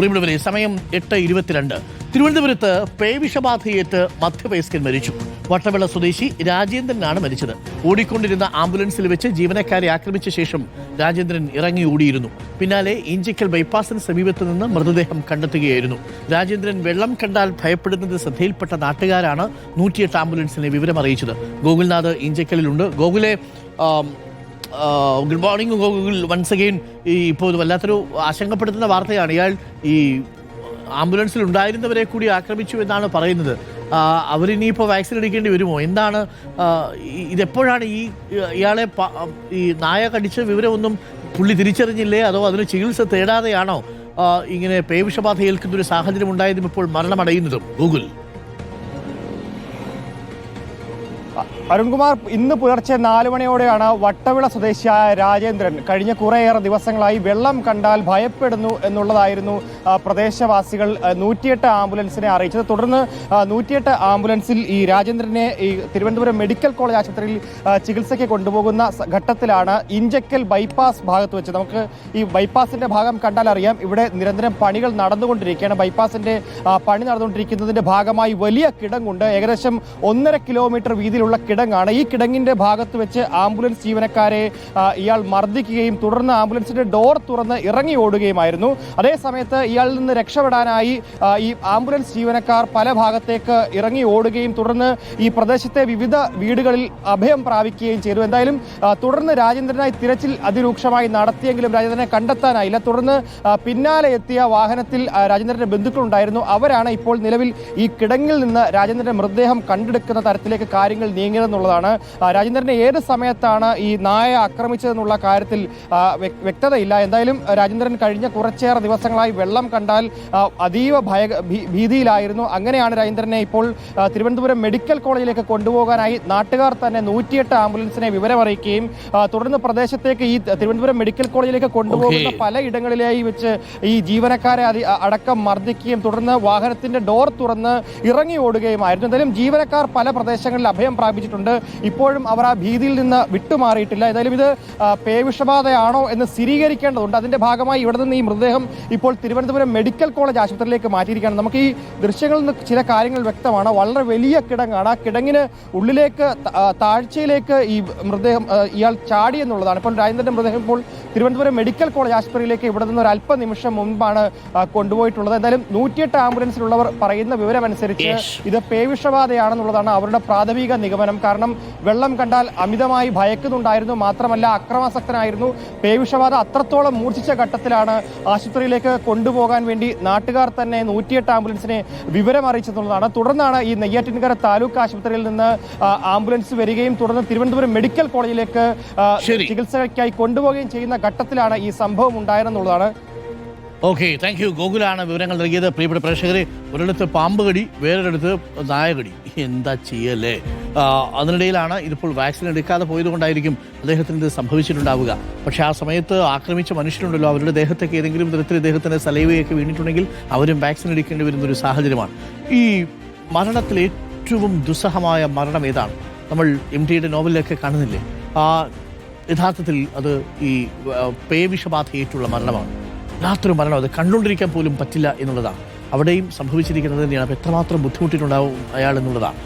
പ്രിയമുള്ളവരെ, സമയം 8:22. തിരുവനന്തപുരത്ത് പേവിഷബാധയേറ്റ് മധ്യവയസ്കൻ മരിച്ചു. വട്ടവിള സ്വദേശി രാജേന്ദ്രനാണ് മരിച്ചത്. ഓടിക്കൊണ്ടിരുന്ന ആംബുലൻസിൽ വെച്ച് ജീവനക്കാരെ ആക്രമിച്ച ശേഷം രാജേന്ദ്രൻ ഇറങ്ങി ഓടിയിരുന്നു. പിന്നാലെ ഇഞ്ചക്കൽ ബൈപ്പാസിന് സമീപത്ത് നിന്ന് മൃതദേഹം കണ്ടെത്തുകയായിരുന്നു. രാജേന്ദ്രൻ വെള്ളം കണ്ടാൽ ഭയപ്പെടുന്നത് ശ്രദ്ധയിൽപ്പെട്ട നാട്ടുകാരാണ് 108 ആംബുലൻസിനെ വിവരമറിയിച്ചത്. ഗോകുൽനാഥ് ഇഞ്ചക്കലിലുണ്ട്. ഗോകുലെ, good morning Gokul. Once again, ഇപ്പോൾ ഇത് വല്ലാത്തൊരു ആശങ്കപ്പെടുത്തുന്ന വാർത്തയാണ്. ഇയാൾ ഈ ആംബുലൻസിൽ ഉണ്ടായിരുന്നവരെ കൂടി ആക്രമിച്ചു എന്നാണ് പറയുന്നത്. അവരിനിയിപ്പോൾ വാക്സിൻ എടുക്കേണ്ടി വരുമോ? എന്താണ് ഇതെപ്പോഴാണ് ഇയാളെ ഈ നായ കടിച്ച വിവരമൊന്നും പുള്ളി തിരിച്ചറിഞ്ഞില്ലേ? അതോ അതിന് ചികിത്സ തേടാതെയാണോ ഇങ്ങനെ പേവിഷബാധ ഏൽക്കുന്നൊരു സാഹചര്യം ഉണ്ടായതും ഇപ്പോൾ മരണമടയുന്നതും? ഗൂഗിൾ. അരുൺകുമാർ, ഇന്ന് പുലർച്ചെ 4 മണിയോടെയാണ് വട്ടവിള സ്വദേശിയായ രാജേന്ദ്രൻ കഴിഞ്ഞ കുറേയേറെ ദിവസങ്ങളായി വെള്ളം കണ്ടാൽ ഭയപ്പെടുന്നു എന്നുള്ളതായിരുന്നു പ്രദേശവാസികൾ 108 ആംബുലൻസിനെ അറിയിച്ചത്. തുടർന്ന് 108 ആംബുലൻസിൽ ഈ രാജേന്ദ്രനെ ഈ തിരുവനന്തപുരം മെഡിക്കൽ കോളേജ് ആശുപത്രിയിൽ ചികിത്സയ്ക്ക് കൊണ്ടുപോകുന്ന ഘട്ടത്തിലാണ് ഇഞ്ചക്കൽ ബൈപ്പാസ് ഭാഗത്ത് വെച്ച്, നമുക്ക് ഈ ബൈപ്പാസിന്റെ ഭാഗം കണ്ടാൽ അറിയാം, ഇവിടെ നിരന്തരം പണികൾ നടന്നുകൊണ്ടിരിക്കുകയാണ്. ബൈപ്പാസിന്റെ പണി നടന്നുകൊണ്ടിരിക്കുന്നതിന്റെ ഭാഗമായി വലിയ കിടങ്ങുണ്ട്. ഏകദേശം 1.5 കിലോമീറ്റർ വീതിയിലുള്ള കിടങ്ങാണ്. ഈ കിടങ്ങിന്റെ ഭാഗത്ത് വെച്ച് ആംബുലൻസ് ജീവനക്കാരെ ഇയാൾ മർദ്ദിക്കുകയും തുടർന്ന് ആംബുലൻസിന്റെ ഡോർ തുറന്ന് ഇറങ്ങി ഓടുകയുമായിരുന്നു. അതേ സമയത്ത് ഇയാളിൽ നിന്ന് രക്ഷപ്പെടാനായി ഈ ആംബുലൻസ് ജീവനക്കാർ പല ഭാഗത്തേക്ക് ഇറങ്ങി ഓടുകയും തുടർന്ന് ഈ പ്രദേശത്തെ വിവിധ വീടുകളിൽ അഭയം പ്രാപിക്കുകയും ചെയ്തു. എന്തായാലും തുടർന്ന് രാജേന്ദ്രനായി തിരച്ചിൽ അതിരൂക്ഷമായി നടത്തിയെങ്കിലും രാജേന്ദ്രനെ കണ്ടെത്താനായില്ല. തുടർന്ന് പിന്നാലെ എത്തിയ വാഹനത്തിൽ രാജേന്ദ്രന്റെ ബന്ധുക്കളുണ്ടായിരുന്നു. അവരാണ് ഇപ്പോൾ നിലവിൽ ഈ കിടങ്ങിൽ നിന്ന് രാജേന്ദ്രന്റെ മൃതദേഹം കണ്ടെടുക്കുന്ന തരത്തിലേക്ക് കാര്യങ്ങൾ നീങ്ങിയതെന്നുള്ളതാണ്. രാജേന്ദ്രനെ ഏത് സമയത്താണ് ഈ നായ ആക്രമിച്ചതെന്നുള്ള കാര്യത്തിൽ വ്യക്തതയില്ല. എന്തായാലും രാജേന്ദ്രൻ കഴിഞ്ഞ കുറച്ചേറെ ദിവസങ്ങളായി വെള്ളം കണ്ടാൽ അതീവ ഭീതിയിലായിരുന്നു. അങ്ങനെയാണ് രാജേന്ദ്രനെ ഇപ്പോൾ തിരുവനന്തപുരം മെഡിക്കൽ കോളേജിലേക്ക് കൊണ്ടുപോകാനായി നാട്ടുകാർ തന്നെ 108 ആംബുലൻസിനെ വിവരമറിയിക്കുകയും തുടർന്ന് പ്രദേശത്തേക്ക് ഈ തിരുവനന്തപുരം മെഡിക്കൽ കോളേജിലേക്ക് കൊണ്ടുപോകുന്ന പലയിടങ്ങളിലായി വെച്ച് ഈ ജീവനക്കാരെ അടക്കം മർദ്ദിക്കുകയും തുടർന്ന് വാഹനത്തിന്റെ ഡോർ തുറന്ന് ഇറങ്ങി ഓടുകയുമായിരുന്നു. എന്തായാലും ജീവനക്കാർ പല പ്രദേശങ്ങളിൽ അഭയം പ്രാപിച്ചിട്ടുണ്ട്. ഇപ്പോഴും അവർ ആ ഭീതിയിൽ നിന്ന് വിട്ടുമാറിയിട്ടില്ല. ഏതായാലും ഇത് പേവിഷബാധയാണോ എന്ന് സ്ഥിരീകരിക്കേണ്ടതുണ്ട്. അതിന്റെ ഭാഗമായി ഇവിടെ നിന്ന് ഈ മൃതദേഹം ഇപ്പോൾ തിരുവനന്തപുരം മെഡിക്കൽ കോളേജ് ആശുപത്രിയിലേക്ക് മാറ്റിയിരിക്കുകയാണ്. നമുക്ക് ഈ ദൃശ്യങ്ങളിൽ നിന്ന് ചില കാര്യങ്ങൾ വ്യക്തമാണ്. വളരെ വലിയ കിടങ്ങാണ്. ആ കിടങ്ങിന് ഉള്ളിലേക്ക് താഴ്ചയിലേക്ക് ഈ മൃതദേഹം ഇയാൾ ചാടി എന്നുള്ളതാണ്. ഇപ്പോൾ രാജേന്ദ്രന്റെ മൃതദേഹം ഇപ്പോൾ തിരുവനന്തപുരം മെഡിക്കൽ കോളേജ് ആശുപത്രിയിലേക്ക് ഇവിടെ നിന്ന് ഒരു അല്പനിമിഷം മുൻപാണ് കൊണ്ടുപോയിട്ടുള്ളത്. എന്തായാലും 108 ആംബുലൻസിലുള്ളവർ പറയുന്ന വിവരമനുസരിച്ച് ഇത് പേവിഷബാധയാണെന്നുള്ളതാണ് അവരുടെ പ്രാഥമിക നിഗമനം. കാരണം വെള്ളം കണ്ടാൽ അമിതമായി ഭയക്കുന്നുണ്ടായിരുന്നു, മാത്രമല്ല അക്രമാസക്തനായിരുന്നു. പേവിഷബാധ അത്രത്തോളം മൂർച്ഛിച്ച ഘട്ടത്തിലാണ് ആശുപത്രിയിലേക്ക് കൊണ്ടുപോകാൻ വേണ്ടി നാട്ടുകാർ തന്നെ 108 ആംബുലൻസിനെ വിവരം അറിയിച്ചെന്നുള്ളതാണ്. തുടർന്നാണ് ഈ നെയ്യാറ്റിൻകര താലൂക്ക് ആശുപത്രിയിൽ നിന്ന് ആംബുലൻസ് വരികയും തുടർന്ന് തിരുവനന്തപുരം മെഡിക്കൽ കോളേജിലേക്ക് ചികിത്സയ്ക്കായി കൊണ്ടുപോവുകയും ചെയ്യുന്ന ഘട്ടത്തിലാണ് ഈ സംഭവം ഉണ്ടായതെന്നുള്ളതാണ്. Okay, thank you. ഗോകുലാണ് വിവരങ്ങൾ നൽകിയത്. പ്രിയപ്പെട്ട പ്രേക്ഷകരെ, ഒരിടത്ത് പാമ്പ് കടി, വേറൊരിടത്ത് നായകടി. എന്താ ചെയ്യല്ലേ? അതിനിടയിലാണ് ഇതിപ്പോൾ വാക്സിൻ എടുക്കാതെ പോയതുകൊണ്ടായിരിക്കും അദ്ദേഹത്തിന് ഇത് സംഭവിച്ചിട്ടുണ്ടാവുക. പക്ഷേ ആ സമയത്ത് ആക്രമിച്ച മനുഷ്യരുണ്ടല്ലോ, അവരുടെ ദേഹത്തേക്ക് ഏതെങ്കിലും തരത്തിൽ ഇദ്ദേഹത്തിൻ്റെ സലൈവയൊക്കെ വീണിട്ടുണ്ടെങ്കിൽ അവരും വാക്സിൻ എടുക്കേണ്ടി വരുന്നൊരു സാഹചര്യമാണ്. ഈ മരണത്തിൽ ഏറ്റവും ദുസ്സഹമായ മരണം ഏതാണ്? നമ്മൾ MTയുടെ നോവലിലൊക്കെ കാണുന്നില്ലേ? യഥാർത്ഥത്തിൽ അത് ഈ പേവിഷബാധയേറ്റുള്ള മരണമാണ്. വല്ലാത്തൊരു മരണം. അത് കണ്ടുകൊണ്ടിരിക്കാൻ പോലും പറ്റില്ല എന്നുള്ളതാണ്. അവിടെയും സംഭവിച്ചിരിക്കുന്നത് തന്നെയാണ്. അപ്പോൾ എത്രമാത്രം ബുദ്ധിമുട്ടിയിട്ടുണ്ടാവും അയാൾ എന്നുള്ളതാണ്.